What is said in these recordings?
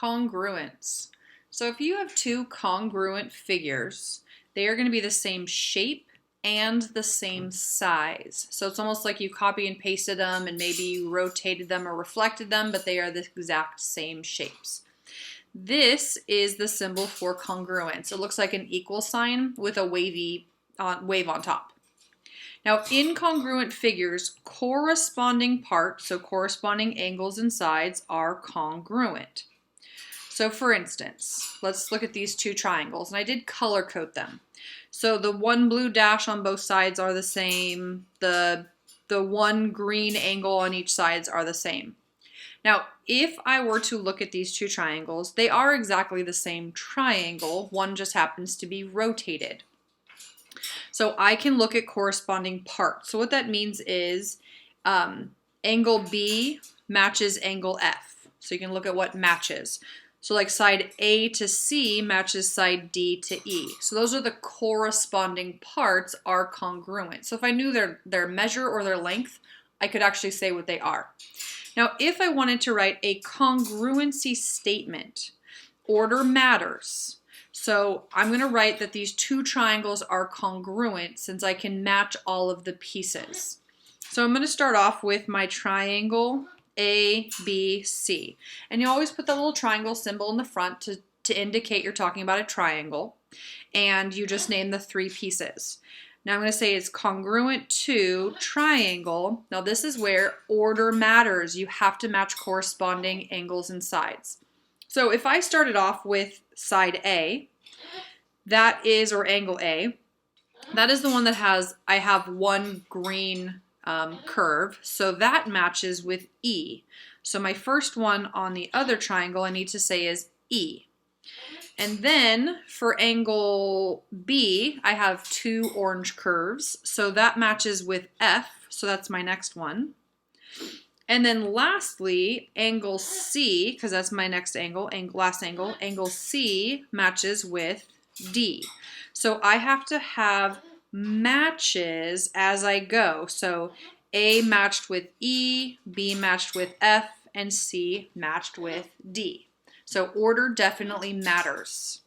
Congruence. So if you have two congruent figures, they are going to be the same shape and the same size. So it's almost like you copy and pasted them and maybe you rotated them or reflected them, but they are the exact same shapes. This is the symbol for congruence. It looks like an equal sign with a wave on top. Now, in congruent figures, corresponding parts, so corresponding angles and sides, are congruent. So for instance, let's look at these two triangles, and I did color code them. So the one blue dash on both sides are the same. The one green angle on each sides are the same. Now, if I were to look at these two triangles, they are exactly the same triangle. One just happens to be rotated. So I can look at corresponding parts. So what that means is angle B matches angle F. So you can look at what matches. So like side A to C matches side D to E. So those are the corresponding parts are congruent. So if I knew their measure or their length, I could actually say what they are. Now, if I wanted to write a congruency statement, order matters. So I'm going to write that these two triangles are congruent since I can match all of the pieces. So I'm going to start off with my triangle A, B, C. And you always put the little triangle symbol in the front to indicate you're talking about a triangle. And you just name the three pieces. Now I'm going to say it's congruent to triangle. Now this is where order matters. You have to match corresponding angles and sides. So if I started off with side A, that is, or angle A, that is the one that I have one green curve. So that matches with E. So my first one on the other triangle I need to say is E. And then for angle B, I have two orange curves. So that matches with F. So that's my next one. And then lastly, angle C, because that's my next angle, last angle, angle C matches with D. So I have to have matches as I go. So A matched with E, B matched with F, and C matched with D. So order definitely matters.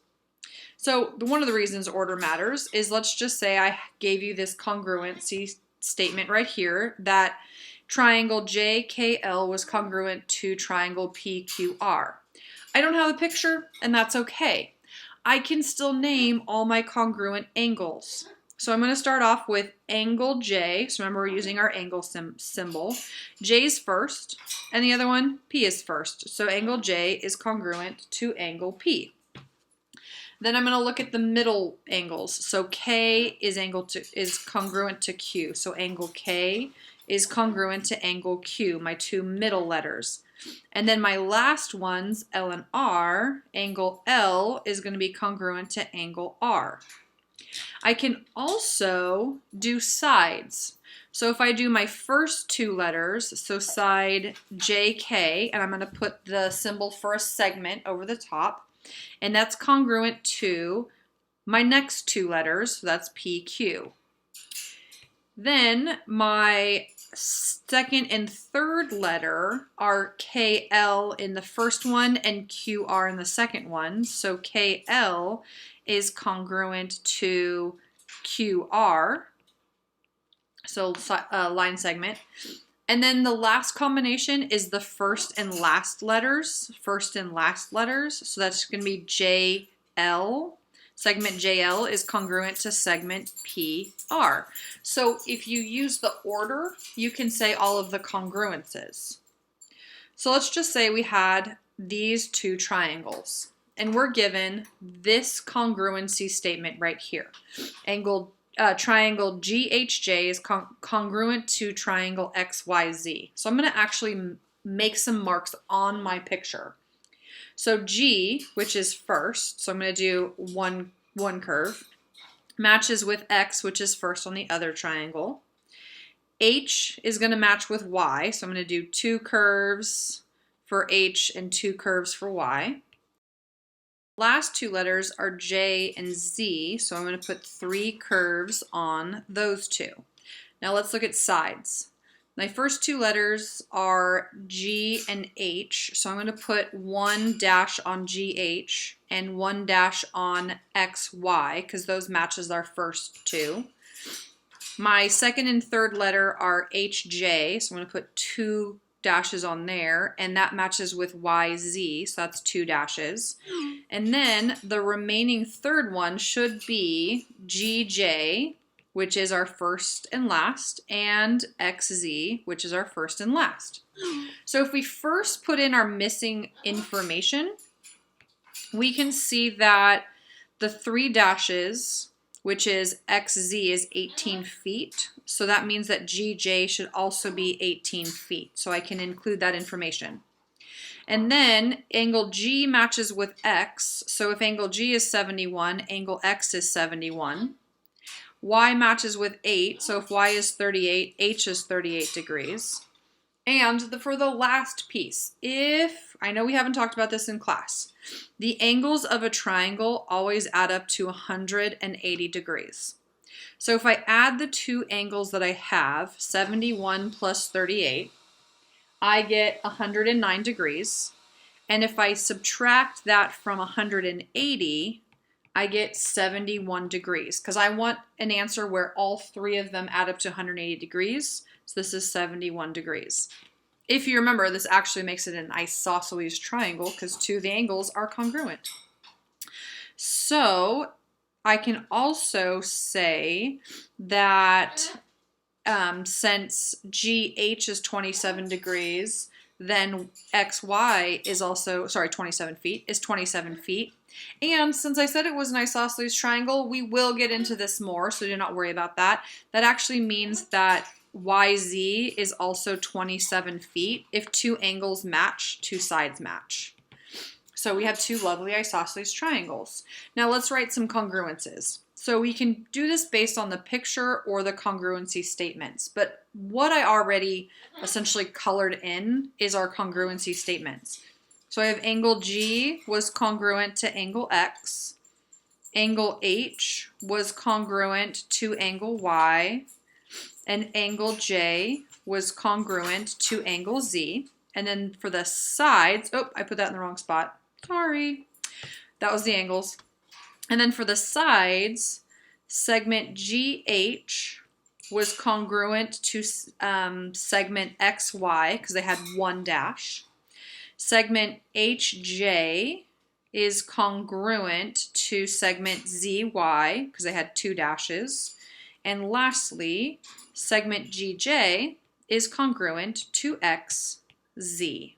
So one of the reasons order matters is, let's just say I gave you this congruency statement right here that triangle JKL was congruent to triangle PQR. I don't have a picture, and that's okay. I can still name all my congruent angles. So I'm going to start off with angle J. So remember, we're using our angle symbol. J is first, and the other one, P, is first. So angle J is congruent to angle P. Then I'm going to look at the middle angles. So K is congruent to Q. So angle K is congruent to angle Q, my two middle letters. And then my last ones, L and R, angle L is going to be congruent to angle R. I can also do sides. So if I do my first two letters, so side JK, and I'm going to put the symbol for a segment over the top, and that's congruent to my next two letters, so that's PQ. Then my second and third letter are KL in the first one and QR in the second one. So KL is congruent to QR, so line segment. And then the last combination is the first and last letters, So that's going to be JL. Segment JL is congruent to segment PR. So if you use the order, you can say all of the congruences. So let's just say we had these two triangles, and we're given this congruency statement right here. Triangle GHJ is congruent to triangle XYZ. So I'm going to actually make some marks on my picture. So G, which is first, so I'm going to do one curve, matches with X, which is first on the other triangle. H is going to match with Y, so I'm going to do two curves for H and two curves for Y. Last two letters are J and Z, so I'm going to put three curves on those two. Now let's look at sides. My first two letters are G and H, so I'm going to put one dash on GH and one dash on XY because those matches our first two. My second and third letter are HJ, so I'm going to put two dashes on there, and that matches with YZ, so that's two dashes. And then the remaining third one should be GJ, which is our first and last, and XZ, which is our first and last. So if we first put in our missing information, we can see that the three dashes, which is XZ, is 18 feet. So that means that GJ should also be 18 feet. So I can include that information. And then angle G matches with X. So if angle G is 71, angle X is 71. Y matches with 8, so if Y is 38, H is 38 degrees. And for the last piece, I know we haven't talked about this in class, the angles of a triangle always add up to 180 degrees. So if I add the two angles that I have, 71 plus 38, I get 109 degrees. And if I subtract that from 180, I get 71 degrees because I want an answer where all three of them add up to 180 degrees. So this is 71 degrees. If you remember, this actually makes it an isosceles triangle because two of the angles are congruent. So I can also say that since GH is 27 degrees, then XY is also, 27 feet, is 27 feet. And since I said it was an isosceles triangle, we will get into this more, so do not worry about that. That actually means that YZ is also 27 feet. If two angles match, two sides match. So we have two lovely isosceles triangles. Now let's write some congruences. So we can do this based on the picture or the congruency statements. But what I already essentially colored in is our congruency statements. So I have angle G was congruent to angle X. Angle H was congruent to angle Y. And angle J was congruent to angle Z. And then for the sides, oh, I put that in the wrong spot. Sorry. That was the angles. And then for the sides, segment GH was congruent to segment XY because they had one dash. Segment HJ is congruent to segment ZY because they had two dashes. And lastly, segment GJ is congruent to XZ.